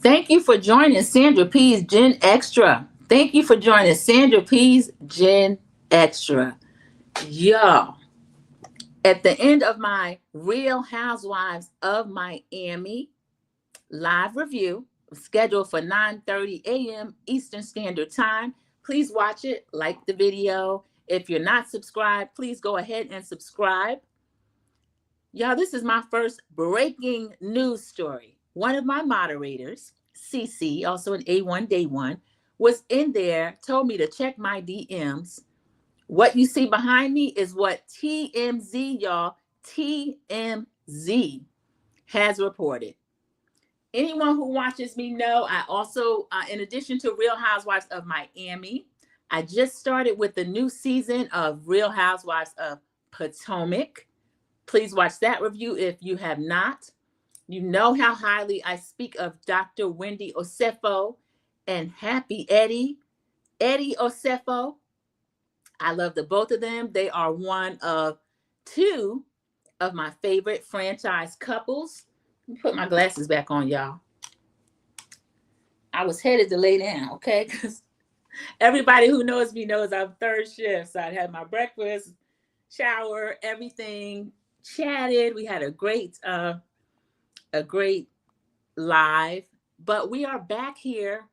Thank you for joining Sandra P's Gen Extra. Thank you for joining Sandra P's Gen Extra. Y'all, at the end of my Real Housewives of Miami live review, scheduled for 9:30 a.m. Eastern Standard Time, please watch it, like the video. If you're not subscribed, please go ahead and subscribe. Y'all, this is my first breaking news story. One of my moderators, CC, also an A1 Day One, was in there, told me to check my DMs. What you see behind me is what TMZ, y'all, TMZ has reported. Anyone who watches me know I also, in addition to Real Housewives of Miami, I just started with the new season of Real Housewives of Potomac. Please watch that review if you have not. You know how highly I speak of Dr. Wendy Osefo and Happy Eddie Osefo. I love the both of them. They are one of two of my favorite franchise couples. Let me put my glasses back on, y'all. I was headed to lay down, okay? Because everybody who knows me knows I'm third shift. So I had my breakfast, shower, everything, chatted. We had a great live, but we are back here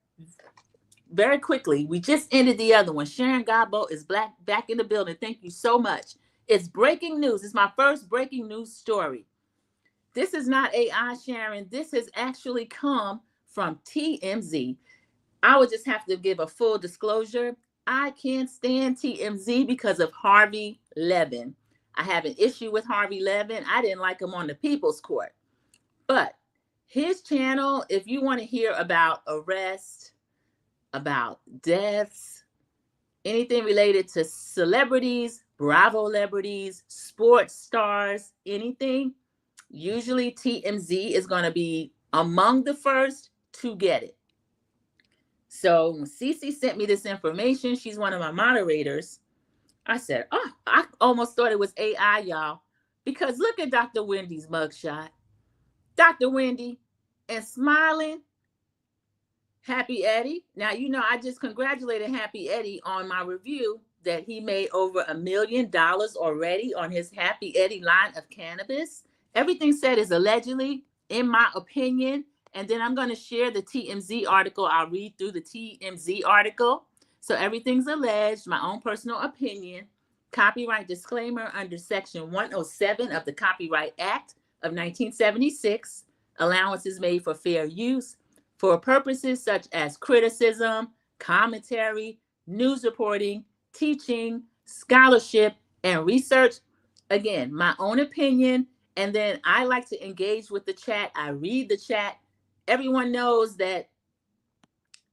very quickly. We just ended the other one. Sharon Gabo is back in the building. Thank you so much. It's breaking news. It's my first breaking news story. This is not AI, Sharon. This has actually come from TMZ. I would just have to give a full disclosure. I can't stand TMZ because of Harvey Levin. I have an issue with Harvey Levin. I didn't like him on the People's Court. But his channel, if you want to hear about arrests, about deaths, anything related to celebrities, Bravo celebrities, sports stars, anything, usually TMZ is going to be among the first to get it. So when Cece sent me this information, she's one of my moderators. I said, oh, I almost thought it was AI, y'all, because look at Dr. Wendy's mugshot. Dr. Wendy, and smiling, Happy Eddie. Now, you know, I just congratulated Happy Eddie on my review that he made over $1 million already on his Happy Eddie line of cannabis. Everything said is allegedly, in my opinion. And then I'm going to share the TMZ article. I'll read through the TMZ article. So everything's alleged, my own personal opinion. Copyright disclaimer under Section 107 of the Copyright Act of 1976. Allowances made for fair use for purposes such as criticism, commentary, news reporting, teaching, scholarship, and research. Again, my own opinion. And then I like to engage with the chat. I read the chat. Everyone knows that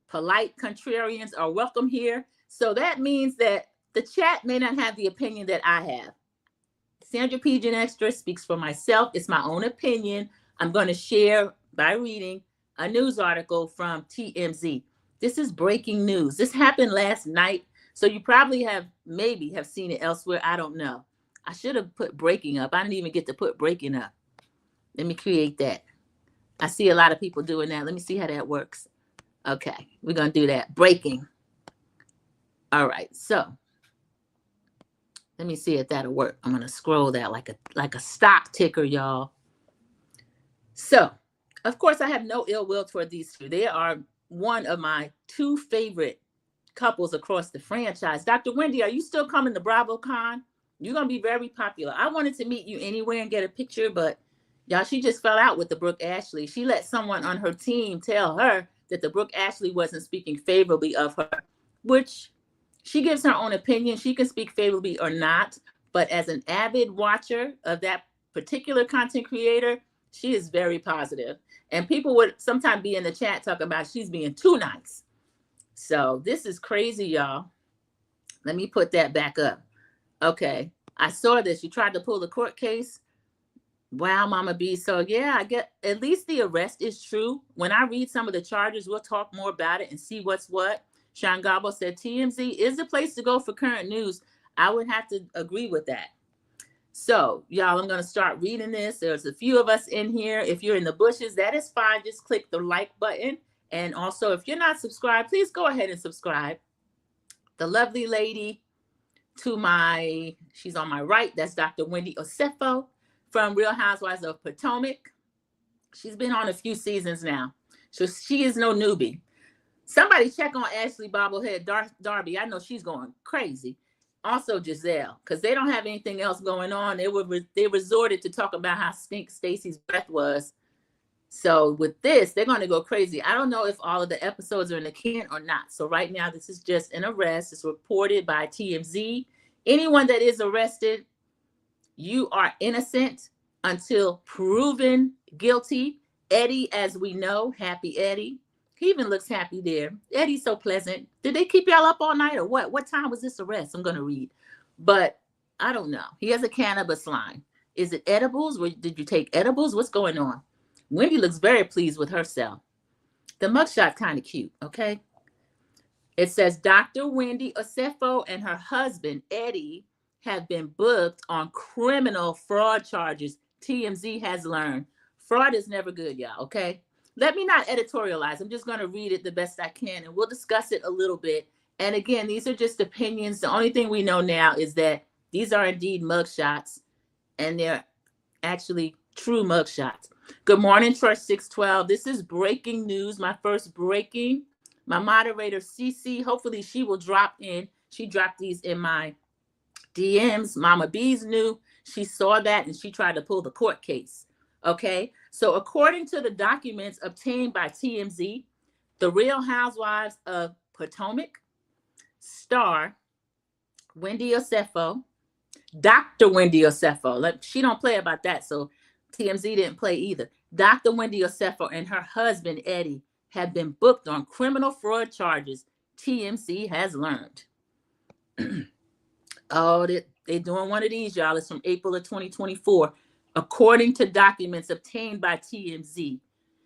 polite contrarians are welcome here. So that means that the chat may not have the opinion that I have. Sandra P. Gen Extra speaks for myself. It's my own opinion. I'm going to share by reading a news article from TMZ. This is breaking news. This happened last night. So you probably maybe have seen it elsewhere. I don't know. I should have put breaking up. I didn't even get to put breaking up. Let me create that. I see a lot of people doing that. Let me see how that works. Okay, we're going to do that. Breaking. All right, so let me see if that'll work. I'm going to scroll that like a stock ticker, y'all. So, of course, I have no ill will toward these two. They are one of my two favorite couples across the franchise. Dr. Wendy, are you still coming to BravoCon? You're going to be very popular. I wanted to meet you anywhere and get a picture, but y'all, she just fell out with the Brooke Ashley. She let someone on her team tell her that the Brooke Ashley wasn't speaking favorably of her, which she gives her own opinion. She can speak favorably or not, but as an avid watcher of that particular content creator, she is very positive. And people would sometimes be in the chat talking about she's being too nice. So this is crazy, y'all. Let me put that back up. Okay, I saw this. You tried to pull the court case. Wow, Mama B. So yeah, I get at least the arrest is true. When I read some of the charges, we'll talk more about it and see what's what. Sean Gabo said TMZ is the place to go for current news. I would have to agree with that. So y'all, I'm going to start reading this. There's a few of us in here. If you're in the bushes, that is fine. Just click the like button And also, if you're not subscribed, please go ahead and subscribe. The lovely lady she's on my right, that's Dr. Wendy Osefo from Real Housewives of Potomac. She's been on a few seasons now, so she is no newbie. Somebody check on Ashley Bobblehead Darby. I know she's going crazy. Also Giselle, because they don't have anything else going on. They resorted to talk about how stink Stacey's breath was. So with this, they're going to go crazy. I don't know if all of the episodes are in the can or not. So right now, this is just an arrest. It's reported by TMZ. Anyone that is arrested, you are innocent until proven guilty. Eddie, as we know, happy Eddie. He even looks happy there. Eddie's so pleasant. Did they keep y'all up all night or what? What time was this arrest? I'm going to read. But I don't know. He has a cannabis line. Is it edibles? Did you take edibles? What's going on? Wendy looks very pleased with herself. The mugshot kind of cute, okay? It says Dr. Wendy Osefo and her husband, Eddie, have been booked on criminal fraud charges. TMZ has learned. Fraud is never good, y'all, okay? Let me not editorialize. I'm just going to read it the best I can, and we'll discuss it a little bit. And again, these are just opinions. The only thing we know now is that these are indeed mugshots, and they're actually true mugshots. Good morning, Trust 612. This is breaking news, my first breaking. My moderator, Cece, hopefully she will drop in. She dropped these in my DMs. Mama B's knew. She saw that, and she tried to pull the court case. Okay, so according to the documents obtained by TMZ, the Real Housewives of Potomac star Wendy Osefo, Dr. Wendy Osefo, she don't play about that, so TMZ didn't play either. Dr. Wendy Osefo and her husband, Eddie, have been booked on criminal fraud charges, TMZ has learned. Oh, they're doing one of these, y'all. It's from April of 2024. According to documents obtained by TMZ.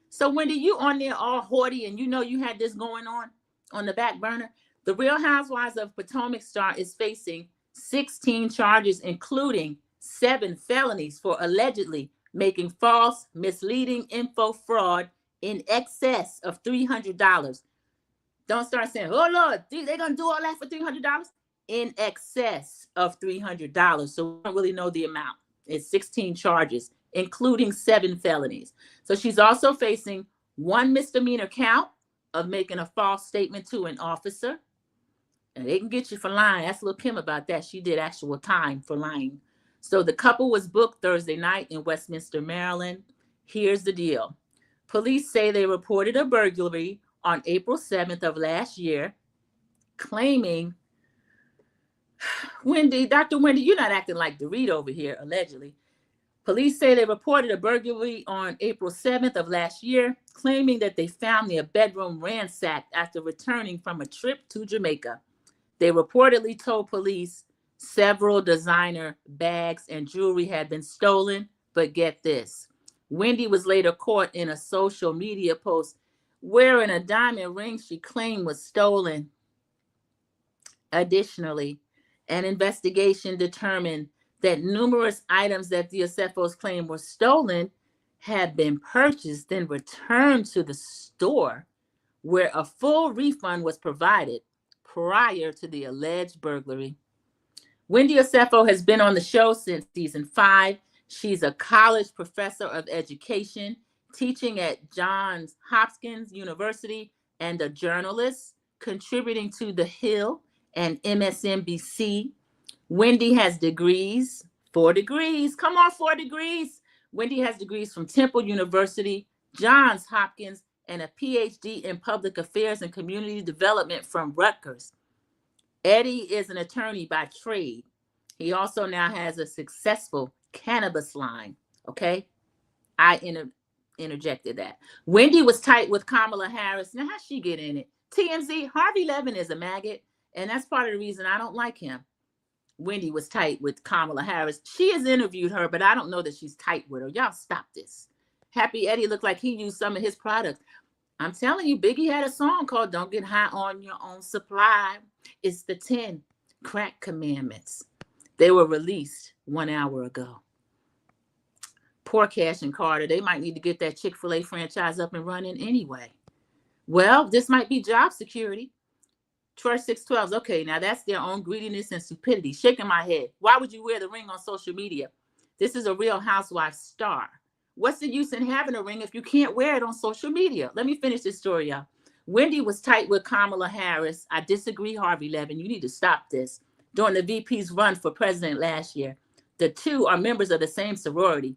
So Wendy, you on there all haughty and you know you had this going on the back burner. The Real Housewives of Potomac star is facing 16 charges, including 7 felonies for allegedly making false, misleading info fraud in excess of $300. Don't start saying, oh Lord, they're going to do all that for $300? In excess of $300. So we don't really know the amount. It's 16 charges, including 7 felonies. So she's also facing 1 misdemeanor count of making a false statement to an officer. And they can get you for lying. Ask Lil' Kim about that. She did actual time for lying. So the couple was booked Thursday night in Westminster, Maryland. Here's the deal. Police say they reported a burglary on April 7th of last year, claiming Wendy, Dr. Wendy, you're not acting like Dorit over here, allegedly. Police say they reported a burglary on April 7th of last year, claiming that they found their bedroom ransacked after returning from a trip to Jamaica. They reportedly told police several designer bags and jewelry had been stolen, but get this. Wendy was later caught in a social media post wearing a diamond ring she claimed was stolen. Additionally, an investigation determined that numerous items that the Osefos claimed were stolen had been purchased, then returned to the store, where a full refund was provided prior to the alleged burglary. Wendy Osefo has been on the show since season 5. She's a college professor of education, teaching at Johns Hopkins University, and a journalist, contributing to The Hill and MSNBC. Wendy has degrees, 4 degrees. Come on, 4 degrees. Wendy has degrees from Temple University, Johns Hopkins, and a PhD in public affairs and community development from Rutgers. Eddie is an attorney by trade. He also now has a successful cannabis line. Okay, I interjected that. Wendy was tight with Kamala Harris. Now, how'd she get in it? TMZ, Harvey Levin is a maggot, and that's part of the reason I don't like him. Wendy was tight with Kamala Harris. She has interviewed her, but I don't know that she's tight with her. Y'all stop this. Happy Eddie looked like he used some of his products. I'm telling you, Biggie had a song called Don't Get High on Your Own Supply. It's the 10 crack commandments. They were released 1 hour ago. Poor Cash and Carter. They might need to get that Chick-fil-A franchise up and running anyway. Well, this might be job security. Trust 612s. Okay, now that's their own greediness and stupidity. Shaking my head. Why would you wear the ring on social media? This is a Real Housewives star. What's the use in having a ring if you can't wear it on social media? Let me finish this story, y'all. Wendy was tight with Kamala Harris. I disagree, Harvey Levin. You need to stop this. During the VP's run for president last year, the two are members of the same sorority,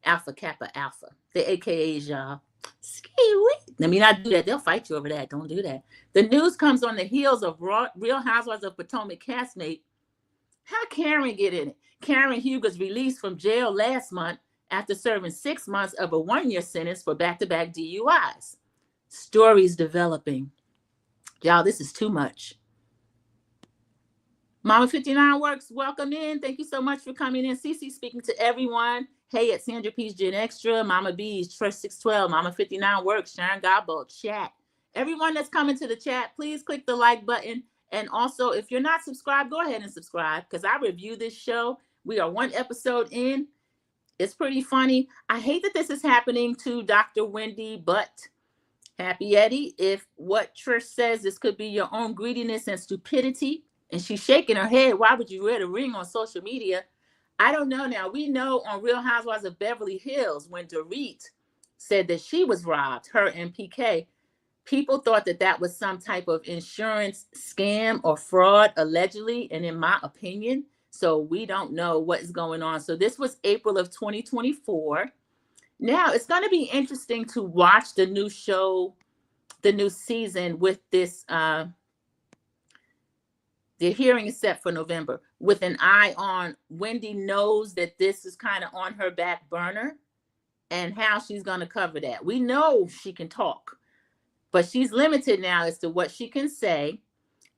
Alpha Kappa Alpha. The AKAs, y'all. Let me not do that. They'll fight you over that. Don't do that. The news comes on the heels of Real Housewives of Potomac castmate. How Karen get in it? Karen Huger's released from jail last month after serving 6 months of a 1-year sentence for back-to-back DUIs. Stories developing. Y'all, this is too much. Mama 59 Works, welcome in. Thank you so much for coming in. Cece speaking to everyone. Hey, at Sandra P's Gen Extra, Mama B's, Trust 612, Mama 59 Works, Sharon Godbolt, chat. Everyone that's coming to the chat, please click the like button. And also, if you're not subscribed, go ahead and subscribe because I review this show. We are 1 episode in. It's pretty funny. I hate that this is happening to Dr. Wendy, but Happy Eddie, if what Trish says, this could be your own greediness and stupidity, and she's shaking her head, why would you wear the ring on social media? I don't know now. We know on Real Housewives of Beverly Hills, when Dorit said that she was robbed, her and PK, people thought that that was some type of insurance scam or fraud, allegedly, and in my opinion. So we don't know what is going on. So this was April of 2024. Now, it's going to be interesting to watch the new show, the new season with this. The hearing is set for November with an eye on Wendy knows that this is kind of on her back burner and how she's going to cover that. We know she can talk, but she's limited now as to what she can say.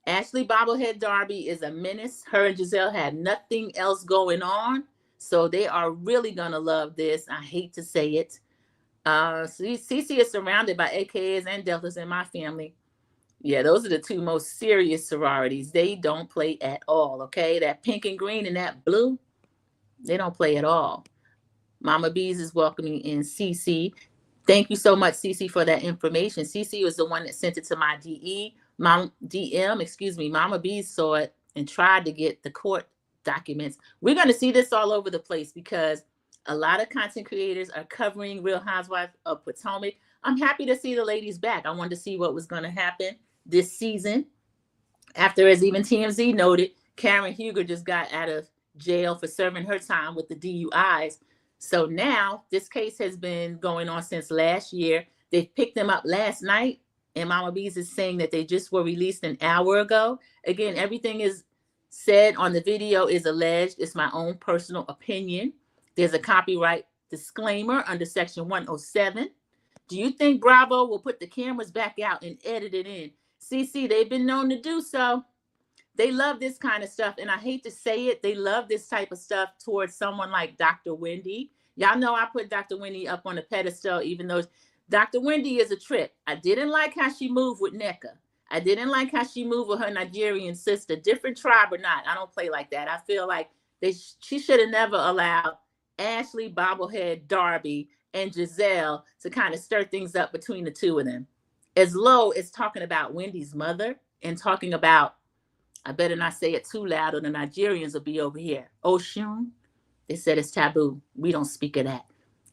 Ashley Bobblehead Darby is a menace. Her and Giselle had nothing else going on. So they are really going to love this. I hate to say it. Cece is surrounded by AKAs and Deltas in my family. Yeah, those are the 2 most serious sororities. They don't play at all, okay? That pink and green and that blue, they don't play at all. Mama Bees is welcoming in Cece. Thank you so much, Cece, for that information. Cece was the one that sent it to my DM. Mama Bees saw it and tried to get the court documents. We're going to see this all over the place because a lot of content creators are covering Real Housewives of Potomac. I'm happy to see the ladies back. I wanted to see what was going to happen this season. After, as even TMZ noted, Karen Huger just got out of jail for serving her time with the DUIs. So now this case has been going on since last year. They picked them up last night, and Mama Bees is saying that they just were released an hour ago. Again, everything is said on the video is alleged. It's my own personal opinion. There's a copyright disclaimer under Section 107. Do you think Bravo will put the cameras back out and edit it in? CC, they've been known to do so. They love this kind of stuff, and I hate to say it, they love this type of stuff towards someone like Dr. Wendy. Y'all know I put Dr. Wendy up on a pedestal, even though Dr. Wendy is a trip. I didn't like how she moved with Nneka. I didn't like how she moved with her Nigerian sister, different tribe or not. I don't play like that. I feel like she should have never allowed Ashley Bobblehead Darby and Giselle to kind of stir things up between the 2 of them. As low as talking about Wendy's mother and talking about, I better not say it too loud or the Nigerians will be over here. Oshun, they said it's taboo. We don't speak of that.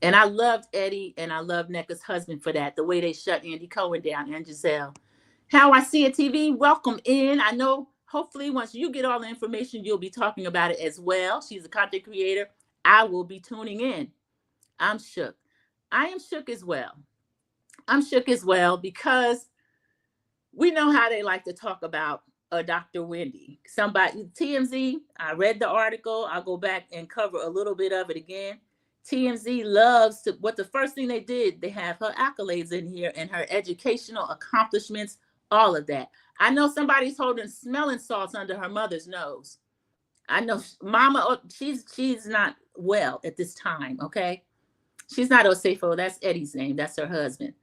And I loved Eddie and I loved Nneka's husband for that, the way they shut Andy Cohen down and Giselle. How I See It TV, welcome in. I know hopefully once you get all the information, you'll be talking about it as well. She's a content creator. I will be tuning in. I'm shook. I am shook as well. I'm shook as well because we know how they like to talk about Dr. Wendy. Somebody, TMZ, I read the article. I'll go back and cover a little bit of it again. TMZ loves to, what the first thing they did, they have her accolades in here and her educational accomplishments, all of that. I know somebody's holding smelling salts under her mother's nose. I know Mama, she's not well at this time, okay? She's not Osefo. That's Eddie's name. That's her husband.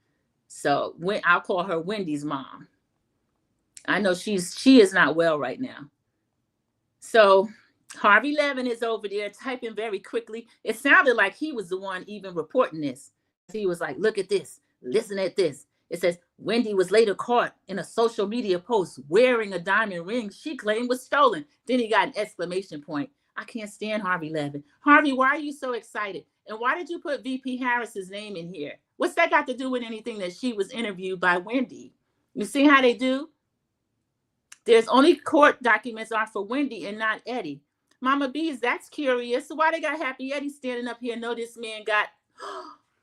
So I'll call her Wendy's mom. I know she is not well right now. So Harvey Levin is over there typing very quickly. It sounded like he was the one even reporting this. He was like, look at this, listen at this. It says Wendy was later caught in a social media post wearing a diamond ring she claimed was stolen. Then he got an exclamation point. I can't stand Harvey Levin. Harvey, why are you so excited? And why did you put VP Harris's name in here? What's that got to do with anything that she was interviewed by Wendy? You see how they do? There's only court documents are for Wendy and not Eddie. Mama B's, that's curious. So why they got Happy Eddie standing up here? No, this man got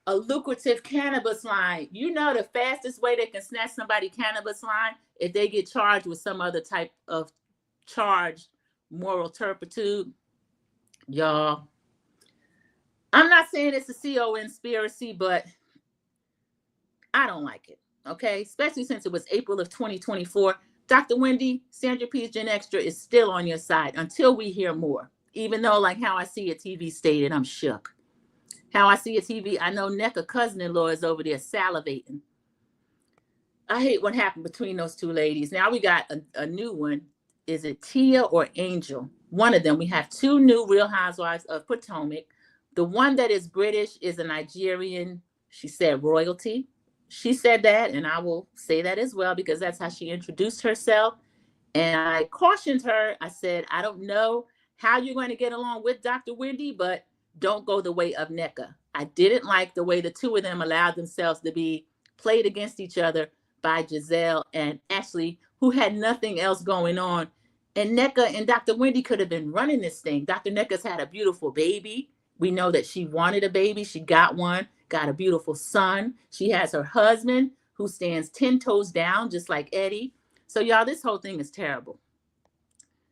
a lucrative cannabis line. You know the fastest way they can snatch somebody cannabis line if they get charged with some other type of charged moral turpitude. Y'all, I'm not saying it's a CO conspiracy, but I don't like it. Okay, especially since it was April of 2024. Dr. Wendy, Sandra P's Gen Extra is still on your side until we hear more. Even though, like How I See It TV stated, I'm shook. How I See It TV, I know NECA cousin-in-law is over there salivating. I hate what happened between those two ladies. Now we got a new one. Is it Tia or Angel? One of them. We have two new Real Housewives of Potomac. The one that is British is a Nigerian, she said, royalty. She said that, and I will say that as well, because that's how she introduced herself. And I cautioned her. I said, I don't know how you're going to get along with Dr. Wendy, but don't go the way of NECA. I didn't like the way the two of them allowed themselves to be played against each other by Giselle and Ashley, who had nothing else going on. And NECA and Dr. Wendy could have been running this thing. Dr. NECA's had a beautiful baby. We know that she wanted a baby. She got one, got a beautiful son. She has her husband who stands 10 toes down, just like Eddie. So y'all, this whole thing is terrible.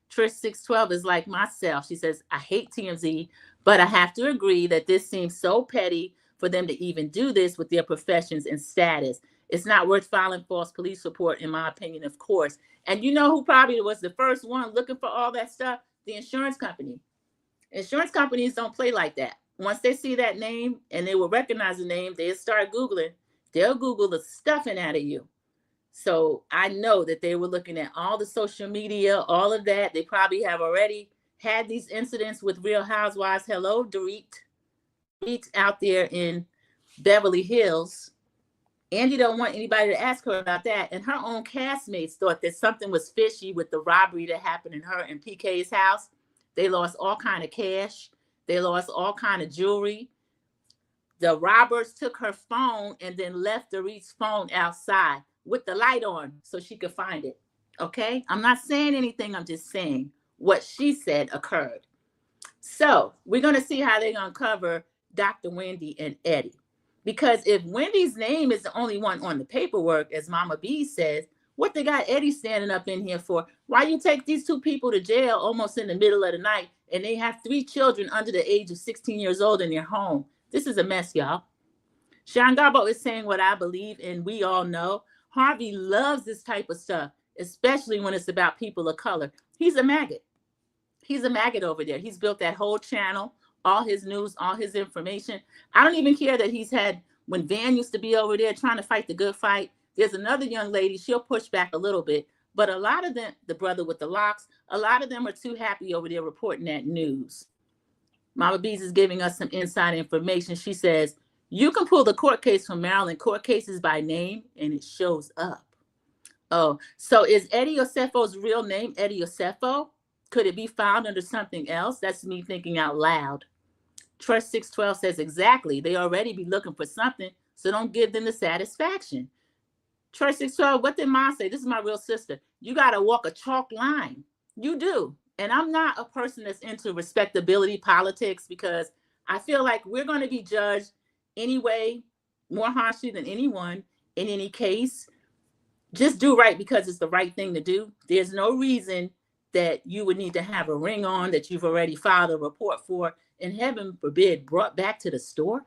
Trish 612 is like myself. She says, I hate TMZ, but I have to agree that this seems so petty for them to even do this with their professions and status. It's not worth filing false police report, in my opinion, of course. And you know who probably was the first one looking for all that stuff? The insurance company. Insurance companies don't play like that. Once they see that name and they will recognize the name, they'll start Googling. They'll Google the stuffing out of you. So I know that they were looking at all the social media, all of that. They probably have already had these incidents with Real Housewives. Hello, Dorit. Dorit out there in Beverly Hills. Andy don't want anybody to ask her about that. And her own castmates thought that something was fishy with the robbery that happened in her and PK's house. They lost all kind of cash. They lost all kind of jewelry. The robbers took her phone and then left Dorit's phone outside with the light on so she could find it. Okay? I'm not saying anything. I'm just saying what she said occurred. So we're going to see how they're going to cover Dr. Wendy and Eddie. Because if Wendy's name is the only one on the paperwork, as Mama B says, what they got Eddie standing up in here for? Why you take these two people to jail almost in the middle of the night and they have 3 children under the age of 16 years old in their home? This is a mess, y'all. Sharon Garbo is saying what I believe, and we all know. Harvey loves this type of stuff, especially when it's about people of color. He's a maggot. He's a maggot over there. He's built that whole channel, all his news, all his information. I don't even care that he's had, when Van used to be over there trying to fight the good fight, there's another young lady, she'll push back a little bit, but a lot of them, the brother with the locks, a lot of them are too happy over there reporting that news. Mama Bees is giving us some inside information. She says, you can pull the court case from Maryland, court cases by name, and it shows up. Oh, so is Eddie Osefo's real name Eddie Osefo? Could it be found under something else? That's me thinking out loud. Trust 612 says exactly. They already be looking for something, so don't give them the satisfaction. Trust 612, what did Ma say? This is my real sister. You got to walk a chalk line. You do. And I'm not a person that's into respectability politics because I feel like we're going to be judged anyway, more harshly than anyone in any case. Just do right because it's the right thing to do. There's no reason that you would need to have a ring on that you've already filed a report for, and heaven forbid, brought back to the store.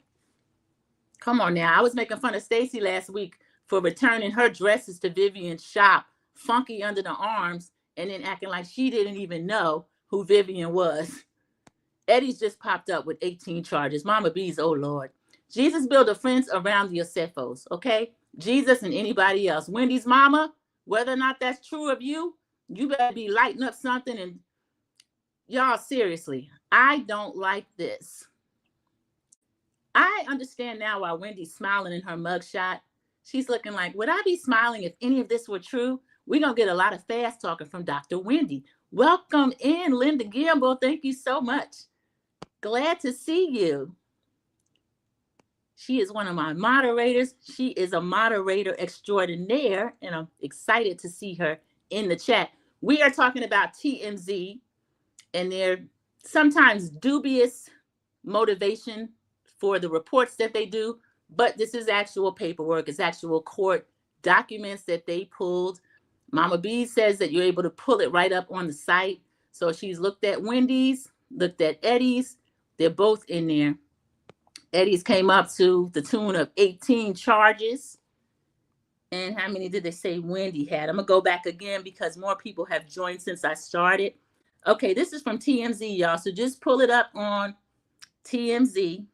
Come on now. I was making fun of Stacey last week for returning her dresses to Vivian's shop, funky under the arms, and then acting like she didn't even know who Vivian was. Eddie's just popped up with 18 charges. Mama B's, oh Lord. Jesus built a fence around the Osefos, okay? Jesus and anybody else. Wendy's mama, whether or not that's true of you, you better be lighting up something. And y'all, seriously, I don't like this. I understand now why Wendy's smiling in her mugshot. She's looking like, would I be smiling if any of this were true? We're going to get a lot of fast talking from Dr. Wendy. Welcome in, Linda Gamble. Thank you so much. Glad to see you. She is one of my moderators. She is a moderator extraordinaire, and I'm excited to see her in the chat. We are talking about TMZ and their sometimes dubious motivation for the reports that they do, but this is actual paperwork. It's actual court documents that they pulled. Mama B says that you're able to pull it right up on the site. So she's looked at Wendy's, looked at Eddie's. They're both in there. Eddie's came up to the tune of 18 charges. And how many did they say Wendy had? I'm going to go back again because more people have joined since I started. Okay, this is from TMZ, y'all. So just pull it up on TMZ.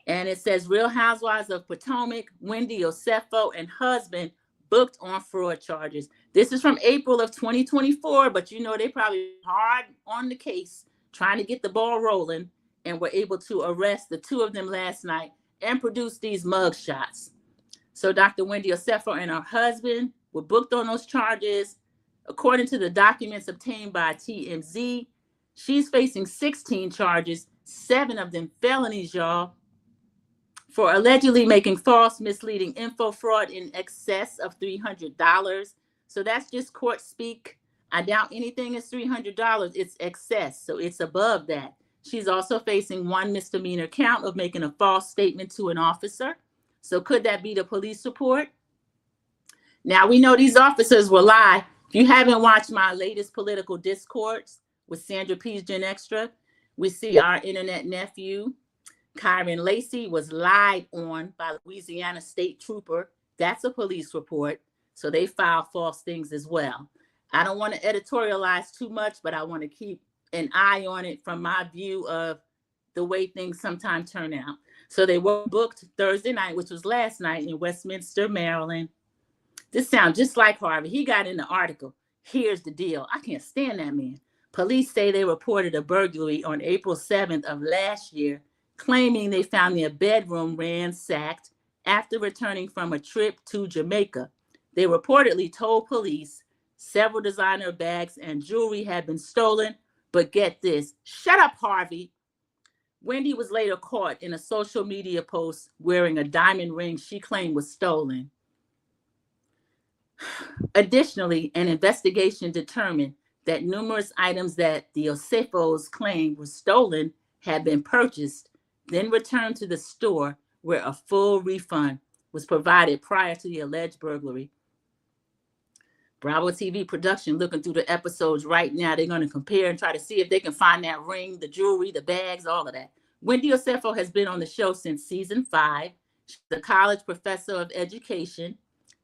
And it says Real Housewives of Potomac, Wendy Osefo and husband booked on fraud charges. This is from April of 2024, but you know they probably hard on the case trying to get the ball rolling, and were able to arrest the two of them last night and produce these mug shots. So Dr. Wendy Osefo and her husband were booked on those charges. According to the documents obtained by TMZ, she's facing 16 charges, 7 of them felonies, y'all, for allegedly making false, misleading info fraud in excess of $300. So that's just court speak. I doubt anything is $300. It's excess, so it's above that. She's also facing 1 misdemeanor count of making a false statement to an officer. So could that be the police report? Now, we know these officers will lie. If you haven't watched my latest political discourse with Sandra P's Gen Extra, we see our internet nephew, Kyron Lacey, was lied on by Louisiana State Trooper. That's a police report. So they filed false things as well. I don't want to editorialize too much, but I want to keep an eye on it from my view of the way things sometimes turn out. So they were booked Thursday night, which was last night, in Westminster, Maryland. This sounds just like Harvey. He got in the article. Here's the deal. I can't stand that man. Police say they reported a burglary on April 7th of last year, claiming they found their bedroom ransacked after returning from a trip to Jamaica. They reportedly told police several designer bags and jewelry had been stolen. But get this, shut up, Harvey. Wendy was later caught in a social media post wearing a diamond ring she claimed was stolen. Additionally, an investigation determined that numerous items that the Osefos claimed were stolen had been purchased, then returned to the store, where a full refund was provided prior to the alleged burglary. Bravo TV production looking through the episodes right now. They're going to compare and try to see if they can find that ring, the jewelry, the bags, all of that. Wendy Osefo has been on the show since season 5. She's a college professor of education,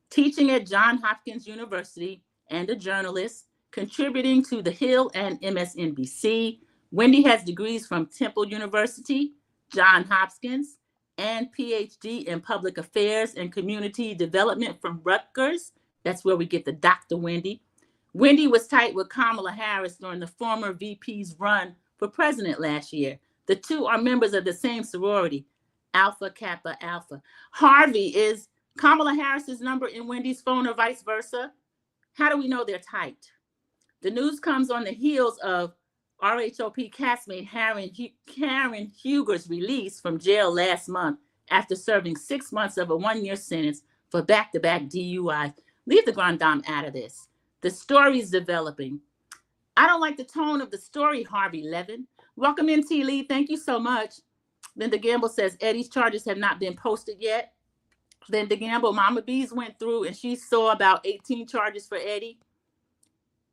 teaching at Johns Hopkins University, and a journalist, contributing to The Hill and MSNBC. Wendy has degrees from Temple University, Johns Hopkins, and PhD in public affairs and community development from Rutgers. That's where we get the Dr. Wendy. Wendy was tight with Kamala Harris during the former VP's run for president last year. The two are members of the same sorority, Alpha Kappa Alpha. Harvey, is Kamala Harris's number in Wendy's phone or vice versa? How do we know they're tight? The news comes on the heels of RHOP castmate Karen Huger's release from jail last month after serving 6 months of a 1-year sentence for back-to-back DUIs. Leave the Grand Dame out of this. The story is developing. I don't like the tone of the story, Harvey Levin. Welcome in, T. Lee. Thank you so much. Linda Gamble says Eddie's charges have not been posted yet. Linda Gamble, Mama Bees went through and she saw about 18 charges for Eddie.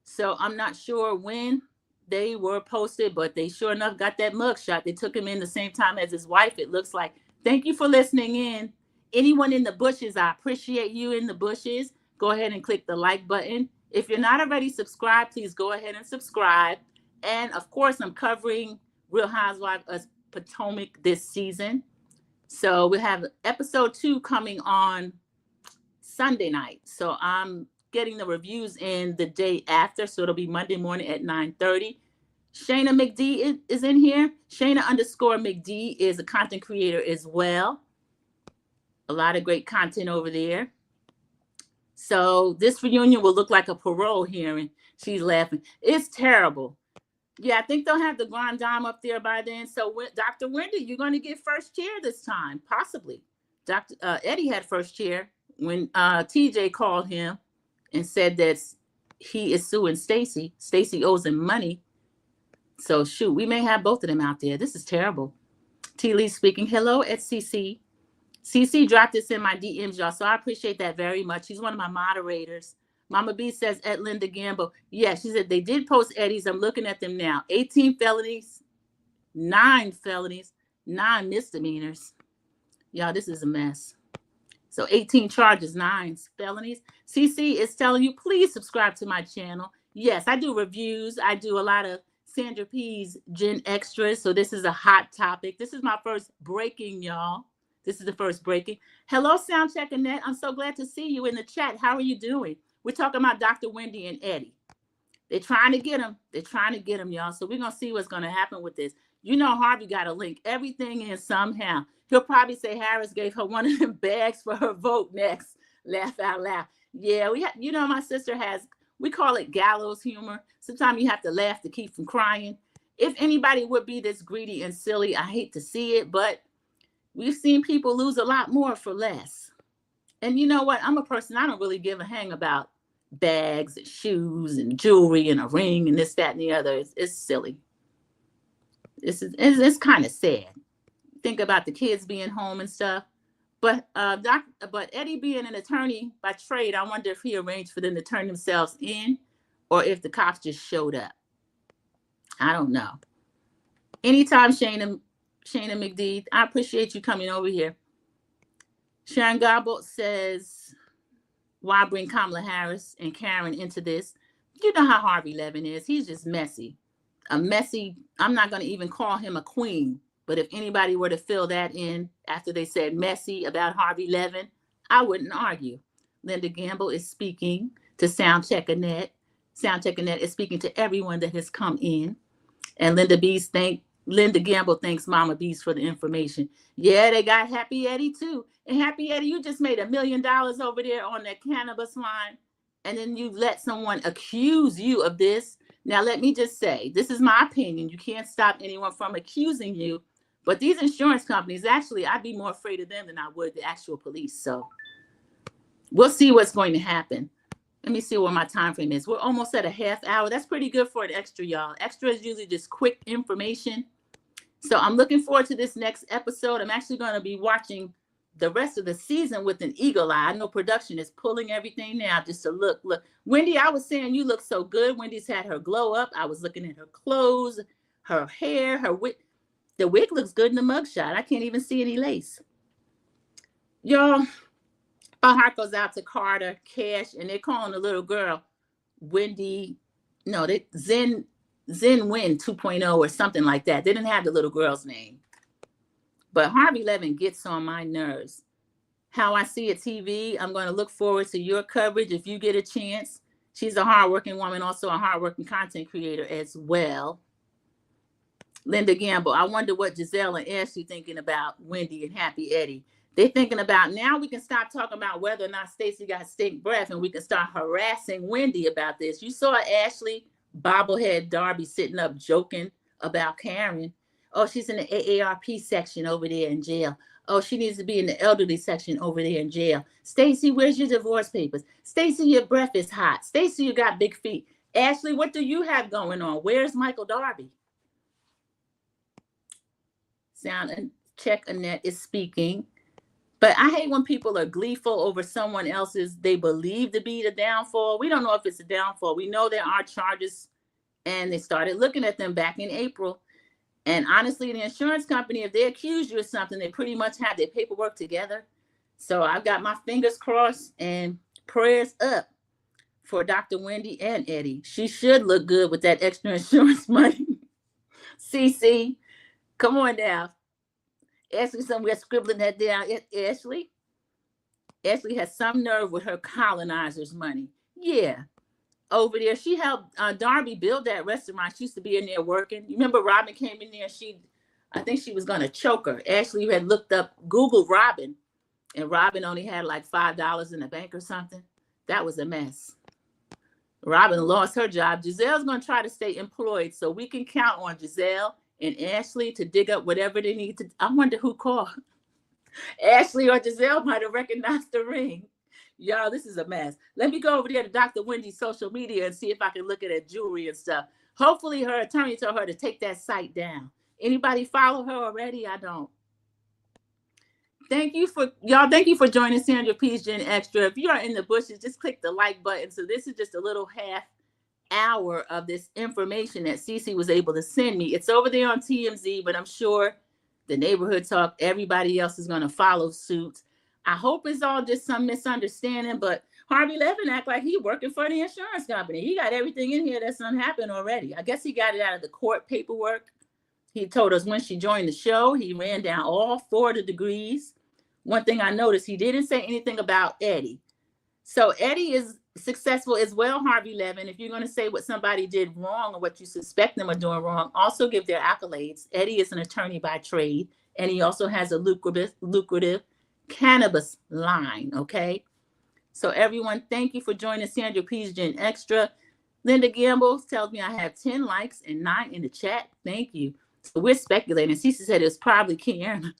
So I'm not sure when they were posted, but they sure enough got that mugshot. They took him in the same time as his wife, it looks like. Thank you for listening in. Anyone in the bushes, I appreciate you in the bushes. Go ahead and click the like button. If you're not already subscribed, please go ahead and subscribe. And of course, I'm covering Real Housewives of Potomac this season. So we have episode 2 coming on Sunday night. So I'm getting the reviews in the day after. So it'll be Monday morning at 9:30. Shayna McD is in here. Shayna _ McD is a content creator as well. A lot of great content over there. So this reunion will look like a parole hearing. She's laughing. It's terrible. Yeah, I think they'll have the grand dame up there by then. So, Dr. Wendy, you're going to get first chair this time, possibly. Dr. Eddie had first chair when TJ called him and said that he is suing Stacy. Stacy owes him money. So, shoot, we may have both of them out there. This is terrible. T. Lee speaking. Hello at CC. CC dropped this in my DMs, y'all. So I appreciate that very much. She's one of my moderators. Mama B says at Linda Gamble. Yeah, she said they did post Eddie's. I'm looking at them now. 18 felonies, 9 felonies, 9 misdemeanors. Y'all, this is a mess. So 18 charges, 9 felonies. CC is telling you, please subscribe to my channel. Yes, I do reviews. I do a lot of Sandra P's Gen Extras. So this is a hot topic. This is my first breaking, y'all. This is the first breaking. Hello, Soundcheck Annette. I'm so glad to see you in the chat. How are you doing? We're talking about Dr. Wendy and Eddie. They're trying to get him. They're trying to get him, y'all. So we're going to see what's going to happen with this. You know Harvey got to link everything in somehow. He'll probably say Harris gave her one of them bags for her vote next. Laugh out loud. Yeah, you know, my sister has, we call it gallows humor. Sometimes you have to laugh to keep from crying. If anybody would be this greedy and silly, I hate to see it, but we've seen people lose a lot more for less. And you know what? I'm a person, I don't really give a hang about bags and shoes and jewelry and a ring and this, that, and the other. It's silly. It's kind of sad. Think about the kids being home and stuff. But Eddie being an attorney by trade, I wonder if he arranged for them to turn themselves in or if the cops just showed up. I don't know. Anytime, Shana McDee, I appreciate you coming over here. Sharon Garbo says, why bring Kamala Harris and Karen into this? You know how Harvey Levin is. He's just messy. A messy, I'm not going to even call him a queen. But if anybody were to fill that in after they said messy about Harvey Levin, I wouldn't argue. Linda Gamble is speaking to Soundcheck Annette. Soundcheck Annette is speaking to everyone that has come in. And Linda Gamble thanks Mama Beast for the information. Yeah, they got Happy Eddie too. And Happy Eddie, you just made $1 million over there on that cannabis line. And then you let someone accuse you of this. Now, let me just say, this is my opinion. You can't stop anyone from accusing you. But these insurance companies, actually, I'd be more afraid of them than I would the actual police. So we'll see what's going to happen. Let me see where my time frame is. We're almost at a half hour. That's pretty good for an extra, y'all. Extra is usually just quick information. So I'm looking forward to this next episode. I'm actually going to be watching the rest of the season with an eagle eye. I know production is pulling everything now just to look. Wendy, I was saying you look so good. Wendy's had her glow up. I was looking at her clothes, her hair, her wig. The wig looks good in the mugshot. I can't even see any lace. Y'all, my heart goes out to Carter, Cash, and they're calling the little girl Wendy. No, Zen Win 2.0 or something like that. They didn't have the little girl's name. But Harvey Levin gets on my nerves. How I see it, TV, I'm going to look forward to your coverage if you get a chance. She's a hardworking woman, also a hardworking content creator as well. Linda Gamble, I wonder what Giselle and Ashley thinking about Wendy and Happy Eddie. They're thinking about now we can stop talking about whether or not Stacey got stink breath and we can start harassing Wendy about this. You saw Ashley bobblehead Darby sitting up joking about Karen. Oh, she's in the AARP section over there in jail. Oh, she needs to be in the elderly section over there in jail. Stacey, where's your divorce papers? Stacey, your breath is hot. Stacey, you got big feet. Ashley, what do you have going on? Where's Michael Darby? Soundcheck Annette is speaking. But I hate when people are gleeful over someone else's they believe to be the downfall. We don't know if it's a downfall. We know there are charges, and they started looking at them back in April. And honestly, the insurance company, if they accuse you of something, they pretty much have their paperwork together. So I've got my fingers crossed and prayers up for Dr. Wendy and Eddie. She should look good with that extra insurance money. CC, come on down. Ashley somewhere scribbling that down. Ashley has some nerve with her colonizers money. Yeah. Over there, she helped Darby build that restaurant. She used to be in there working. You remember Robin came in there? I think she was going to choke her. Ashley had looked up, Googled Robin, and Robin only had like $5 in the bank or something. That was a mess. Robin lost her job. Giselle's going to try to stay employed, so we can count on Giselle and Ashley to dig up whatever they need to. I wonder who called. Ashley or Giselle might have recognized the ring. Y'all, this is a mess. Let me go over there to Dr. Wendy's social media and see if I can look at her jewelry and stuff. Hopefully her attorney told her to take that site down. Anybody follow her already? I don't. Thank you for joining Sandra P's Gen Extra. If you are in the bushes, just click the like button. So this is just a little half hour of this information that Cece was able to send me. It's over there on TMZ, but I'm sure the neighborhood talk, everybody else is going to follow suit. I hope it's all just some misunderstanding, but Harvey Levin act like he working for the insurance company. He got everything in here that's happened already. I guess he got it out of the court paperwork. He told us when she joined the show, he ran down all 4 of the degrees. One thing I noticed, he didn't say anything about Eddie. So Eddie is successful as well, Harvey Levin. If you're going to say what somebody did wrong or what you suspect them of doing wrong, also give their accolades. Eddie is an attorney by trade, and he also has a lucrative cannabis line, okay? So everyone, thank you for joining Sandra P's Gen Extra. Linda Gamble tells me I have 10 likes and 9 in the chat. Thank you. So we're speculating. Cece said it was probably Kiana.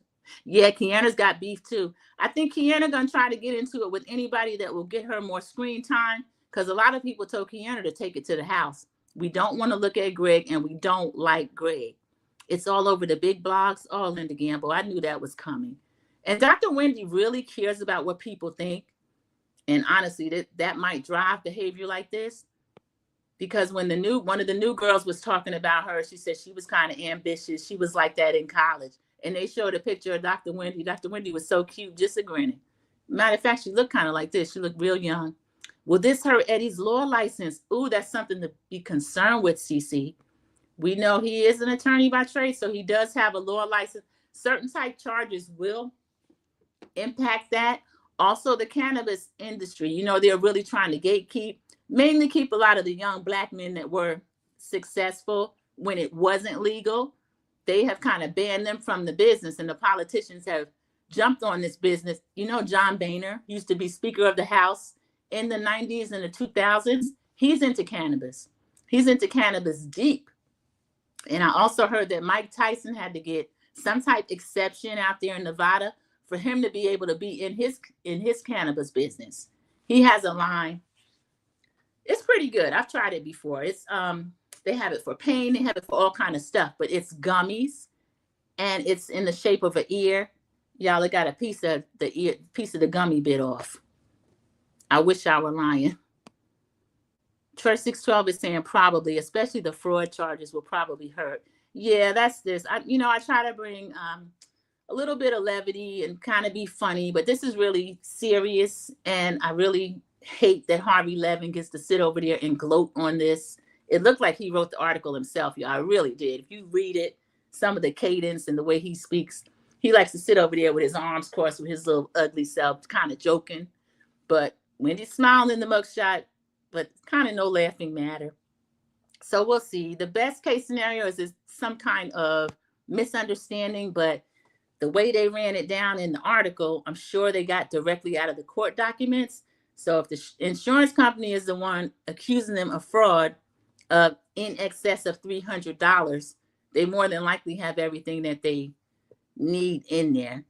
Yeah, Kiana's got beef too. I think Kiana gonna try to get into it with anybody that will get her more screen time, because a lot of people told Kiana to take it to the house. We don't want to look at Greg, and we don't like Greg. It's all over the big blogs. Oh, Linda Gamble, I knew that was coming. And Dr. Wendy really cares about what people think. And honestly, that might drive behavior like this. Because when one of the new girls was talking about her, she said she was kind of ambitious. She was like that in college. And they showed a picture of Dr. Wendy. Dr. Wendy was so cute, just a grinning. Matter of fact, she looked kind of like this. She looked real young. Will this hurt Eddie's law license? Ooh, that's something to be concerned with, CC. We know he is an attorney by trade, so he does have a law license. Certain type charges will impact that. Also, the cannabis industry, they're really trying to gatekeep, mainly keep a lot of the young Black men that were successful when it wasn't legal. They have kind of banned them from the business, and the politicians have jumped on this business. John Boehner used to be Speaker of the House in the 90s and the 2000s. He's into cannabis. He's into cannabis deep. And I also heard that Mike Tyson had to get some type exception out there in Nevada for him to be able to be in his cannabis business. He has a line. It's pretty good. I've tried it before. It's they have it for pain. They have it for all kind of stuff, but it's gummies, and it's in the shape of an ear. Y'all, it got a piece of the gummy bit off. I wish I were lying. Church 612 is saying probably, especially the fraud charges will probably hurt. Yeah, that's this. I try to bring a little bit of levity and kind of be funny, but this is really serious, and I really hate that Harvey Levin gets to sit over there and gloat on this. It looked like he wrote the article himself. Yeah, I really did. If you read it, some of the cadence and the way he speaks, he likes to sit over there with his arms crossed with his little ugly self, kind of joking. But when he's smiling in the mugshot, but kind of no laughing matter. So we'll see. The best case scenario is some kind of misunderstanding, but the way they ran it down in the article, I'm sure they got directly out of the court documents. So if the insurance company is the one accusing them of fraud of in excess of $300, they more than likely have everything that they need in there.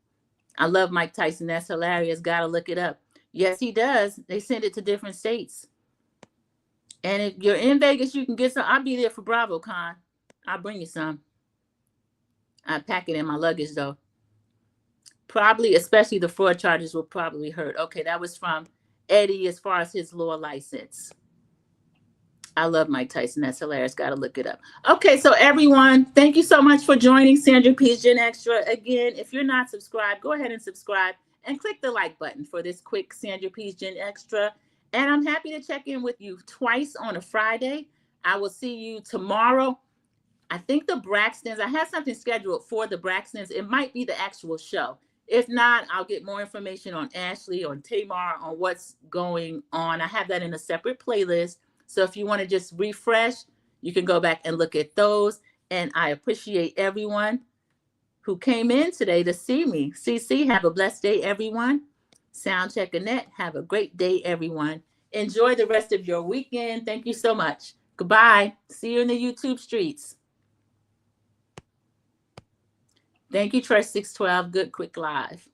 I love Mike Tyson. That's hilarious. Got to look it up. Yes, he does. They send it to different states. And if you're in Vegas, you can get some. I'll be there for BravoCon. I'll bring you some. I pack it in my luggage, though. Probably, especially the fraud charges will probably hurt. Okay, that was from Eddie as far as his law license. I love Mike Tyson. That's hilarious. Got to look it up. Okay, so everyone, thank you so much for joining Sandra P's Gen Extra. Again, if you're not subscribed, go ahead and subscribe and click the like button for this quick Sandra P's Gen Extra. And I'm happy to check in with you twice on a Friday. I will see you tomorrow. I think the Braxtons, I have something scheduled for the Braxtons. It might be the actual show. If not, I'll get more information on Ashley, on Tamar, on what's going on. I have that in a separate playlist. So if you want to just refresh, you can go back and look at those. And I appreciate everyone who came in today to see me. CC, have a blessed day, everyone. Sound check Annette. Have a great day, everyone. Enjoy the rest of your weekend. Thank you so much. Goodbye. See you in the YouTube streets. Thank you, Trust 612. Good Quick Live.